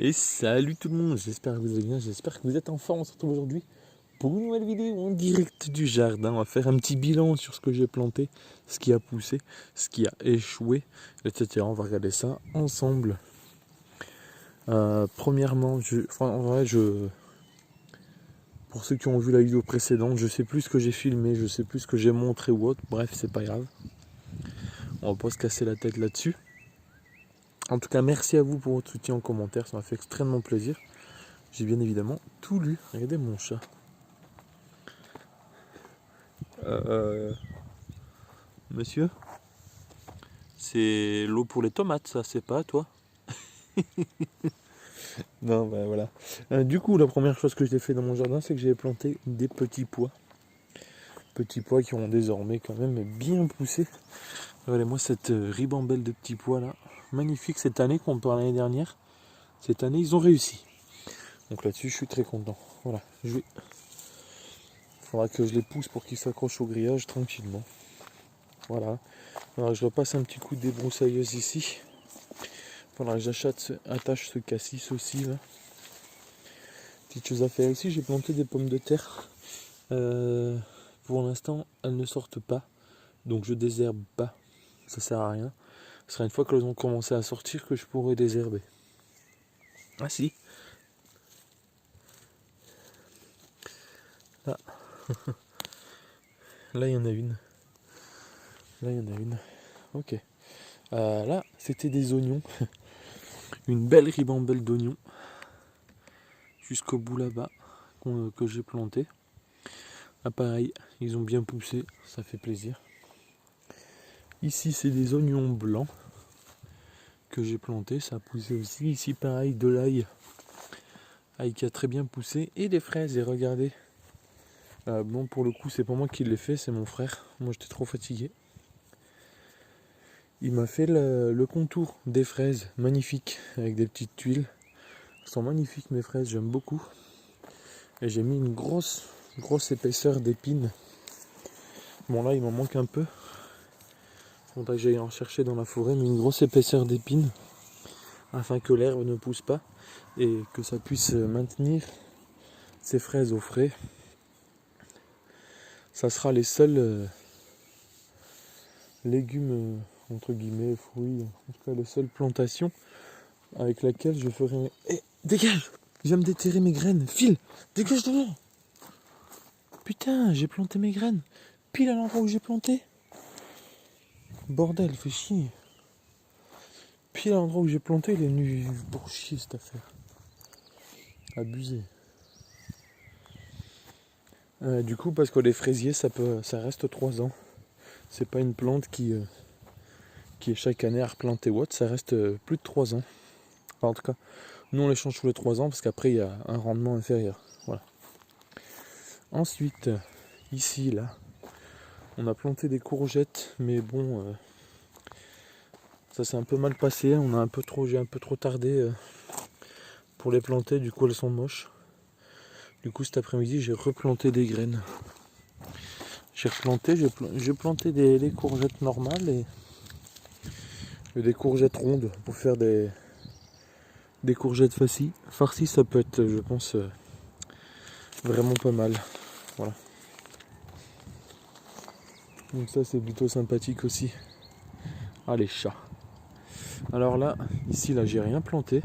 Et salut tout le monde, j'espère que vous allez bien, j'espère que vous êtes en forme. On se retrouve aujourd'hui pour une nouvelle vidéo en direct du jardin. On va faire un petit bilan sur ce que j'ai planté, ce qui a poussé, ce qui a échoué, etc. On va regarder ça ensemble. Premièrement, pour ceux qui ont vu la vidéo précédente, je sais plus ce que j'ai filmé, je sais plus ce que j'ai montré ou autre. Bref, c'est pas grave. On va pas se casser la tête là-dessus. En tout cas, merci à vous pour votre soutien en commentaire, ça m'a fait extrêmement plaisir. J'ai bien évidemment tout lu. Regardez mon chat. Monsieur, c'est l'eau pour les tomates, ça, c'est pas toi? Non, ben voilà. Du coup, la première chose que j'ai fait dans mon jardin, c'est que j'ai planté des petits pois. Petits pois qui ont désormais quand même bien poussé. Regardez-moi cette ribambelle de petits pois là. Magnifique cette année, comparé à l'année dernière. Cette année, ils ont réussi. Donc là-dessus, je suis très content. Voilà. Il faudra que je les pousse pour qu'ils s'accrochent au grillage tranquillement. Voilà. Alors je repasse un petit coup de débroussailleuse ici. Faudra que attache ce cassis aussi là. Petite chose à faire ici, j'ai planté des pommes de terre. Pour l'instant, elles ne sortent pas. Donc je désherbe pas. Ça sert à rien. Ce sera une fois qu'elles ont commencé à sortir que je pourrai désherber. Ah si. Là. Là il y en a une. Là il y en a une. Ok. Là, c'était des oignons. Une belle ribambelle d'oignons. Jusqu'au bout là-bas que j'ai planté. Ah pareil, ils ont bien poussé, ça fait plaisir. Ici c'est des oignons blancs que j'ai plantés, ça a poussé aussi. Ici pareil, de l'ail, ail qui a très bien poussé, et des fraises, et regardez. Bon pour le coup c'est pas moi qui l'ai fait, c'est mon frère, moi j'étais trop fatigué. Il m'a fait le contour des fraises, magnifique, avec des petites tuiles. Elles sont magnifiques mes fraises, j'aime beaucoup. Et j'ai mis une grosse épaisseur d'épines. Bon là il m'en manque un peu. Faudrait que j'aille en chercher dans la forêt, mais une grosse épaisseur d'épines afin que l'herbe ne pousse pas et que ça puisse maintenir ces fraises au frais. Ça sera les seuls légumes, entre guillemets, fruits, en tout cas les seules plantations avec lesquelles je ferai... Eh, dégage! Il vient me déterrer mes graines, file! Dégage de là! Putain, j'ai planté mes graines pile à l'endroit où j'ai planté. Bordel, fait chier. Pile à l'endroit où j'ai planté, il est venu pour chier cette affaire. Abusé. Du coup, parce que les fraisiers, ça reste 3 ans. C'est pas une plante qui est chaque année à replanter ou autre, ça reste plus de 3 ans. Enfin, en tout cas, nous on les change tous les 3 ans parce qu'après il y a un rendement inférieur. Voilà. Ensuite, ici, là, on a planté des courgettes, mais bon, ça s'est un peu mal passé. J'ai un peu trop tardé pour les planter, du coup elles sont moches. Du coup cet après-midi j'ai replanté des graines. J'ai planté des courgettes normales et des courgettes rondes pour faire des courgettes farcies. Ça peut être, je pense, vraiment pas mal. Voilà. Donc ça c'est plutôt sympathique aussi. Ah les chats. Alors là, ici là j'ai rien planté.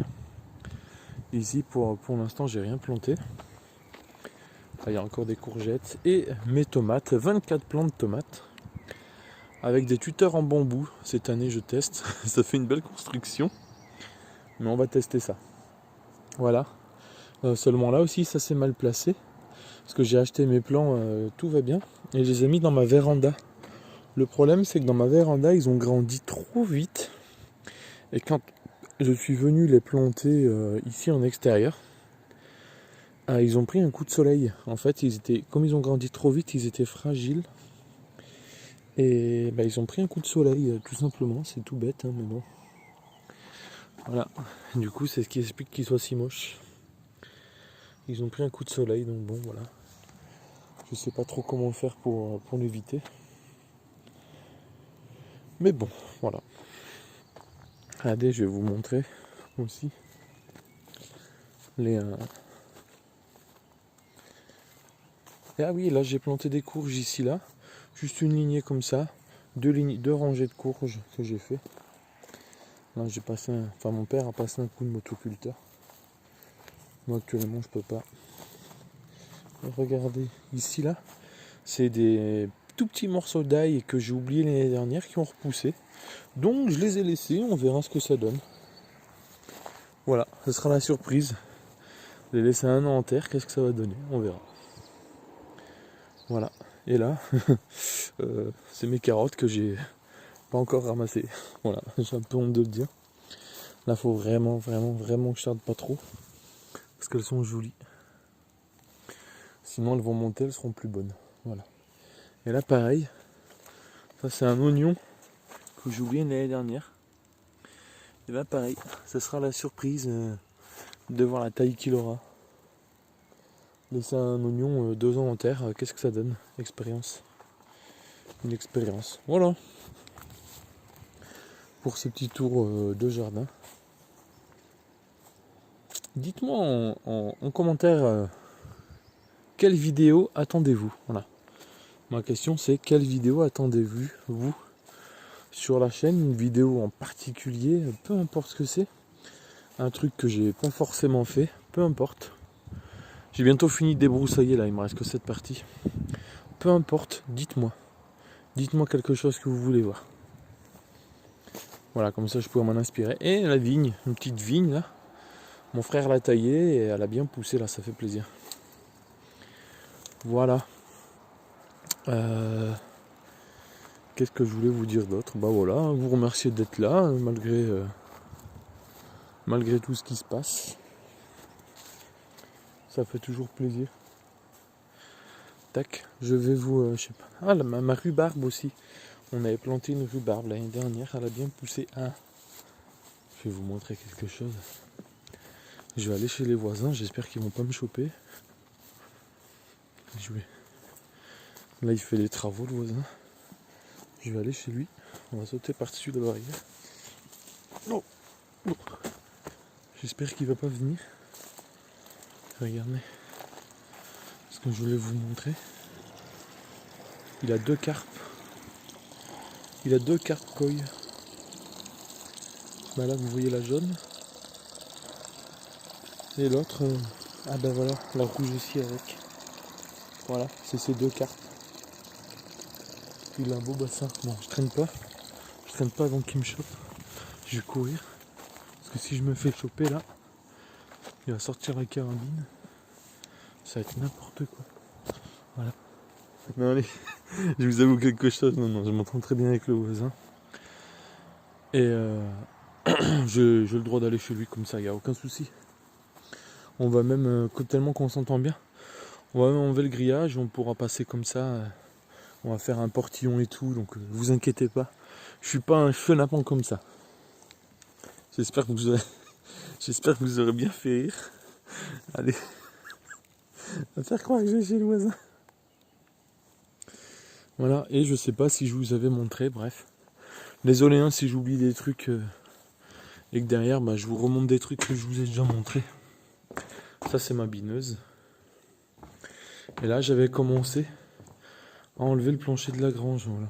Ici pour l'instant j'ai rien planté. Là, il y a encore des courgettes et mes tomates, 24 plants de tomates. Avec des tuteurs en bambou. Cette année je teste. Ça fait une belle construction. Mais on va tester ça. Voilà. Seulement là aussi ça s'est mal placé. Parce que j'ai acheté mes plants, tout va bien. Et je les ai mis dans ma véranda. Le problème c'est que dans ma véranda ils ont grandi trop vite. Et quand je suis venu les planter ici en extérieur, ils ont pris un coup de soleil. En fait comme ils ont grandi trop vite, ils étaient fragiles. Et ils ont pris un coup de soleil, tout simplement, c'est tout bête, hein, mais bon. Voilà, du coup c'est ce qui explique qu'ils soient si moches. Ils ont pris un coup de soleil, donc bon, voilà. Je sais pas trop comment faire pour l'éviter. Mais bon, voilà. Regardez, je vais vous montrer aussi. Et ah oui, là j'ai planté des courges ici là. Juste une lignée comme ça. Deux rangées de courges que j'ai fait. Là j'ai passé mon père a passé un coup de motoculteur. Moi actuellement je peux pas. Et regardez, ici là, c'est des tout petits morceaux d'ail que j'ai oublié l'année dernière qui ont repoussé. Donc je les ai laissés, on verra ce que ça donne. Voilà, ce sera la surprise. Je les laisser un an en terre, qu'est-ce que ça va donner? On verra. Voilà. Et là, c'est mes carottes que j'ai pas encore ramassées. Voilà, j'ai un peu honte de le dire. Là, faut vraiment que je tarde pas trop. Parce qu'elles sont jolies. Sinon, elles vont monter, elles seront plus bonnes. Voilà. Et là, pareil. Ça, c'est un oignon que j'ai oublié l'année dernière. Et là, pareil. Ça sera la surprise de voir la taille qu'il aura. Laisser un oignon 2 ans en terre, qu'est-ce que ça donne? Expérience. Une expérience. Voilà. Pour ce petit tour de jardin. Dites-moi en commentaire quelle vidéo attendez-vous? Voilà. Ma question c'est quelle vidéo attendez-vous vous sur la chaîne? Une vidéo en particulier, peu importe ce que c'est. Un truc que j'ai pas forcément fait, peu importe. J'ai bientôt fini de débroussailler là, il me reste que cette partie. Peu importe, dites-moi. Dites-moi quelque chose que vous voulez voir. Voilà, comme ça je pourrais m'en inspirer. Et la vigne, une petite vigne là. Mon frère l'a taillée et elle a bien poussé là, ça fait plaisir. Voilà. Qu'est-ce que je voulais vous dire d'autre? Bah voilà, vous remercier d'être là malgré tout ce qui se passe. Ça fait toujours plaisir. Tac, je vais vous... je sais pas. Ah, ma rhubarbe aussi. On avait planté une rhubarbe l'année dernière, elle a bien poussé. Ah, je vais vous montrer quelque chose. Je vais aller chez les voisins, j'espère qu'ils vont pas me choper. Là il fait les travaux le voisin. Je vais aller chez lui. On va sauter par-dessus la barrière. Oh. Oh. J'espère qu'il va pas venir. Regardez. Ce que je voulais vous montrer. Il a 2 carpes. Il a 2 carpes koi. Bah là vous voyez la jaune. Et l'autre, ah ben voilà, la rouge aussi avec. Voilà, c'est ces 2 carpes. Il a un beau bassin. Bon, je traîne pas avant qu'il me chope. Je vais courir. Parce que si je me fais choper là, il va sortir la carabine. Ça va être n'importe quoi. Voilà. Non allez, je vous avoue quelque chose. Non, je m'entends très bien avec le voisin. Et j'ai le droit d'aller chez lui comme ça, il n'y a aucun souci. On va même, tellement qu'on s'entend bien, on va même enlever le grillage, on pourra passer comme ça. On va faire un portillon et tout, donc vous inquiétez pas. Je suis pas un chenapan comme ça. J'espère que vous aurez bien fait rire. Allez. On va faire croire que je vais chez le voisin. Voilà, et je sais pas si je vous avais montré, bref. Désolé hein, si j'oublie des trucs et que derrière je vous remonte des trucs que je vous ai déjà montré. Ça c'est ma bineuse. Et là j'avais commencé à enlever le plancher de la grange. Voilà.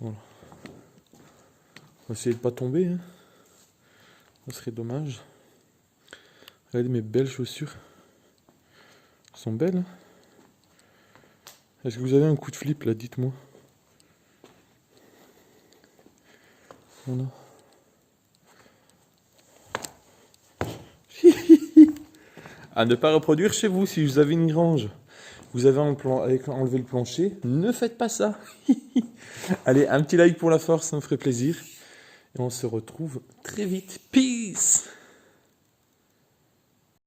On va essayer de pas tomber. Hein. Ça serait dommage. Regardez mes belles chaussures. Elles sont belles. Hein. Est-ce que vous avez un coup de flip là? Dites-moi. Voilà. À ne pas reproduire chez vous si vous avez une grange. Vous avez enlevé le plancher. Ne faites pas ça. Allez, un petit like pour la force, ça me ferait plaisir. Et on se retrouve très vite. Peace!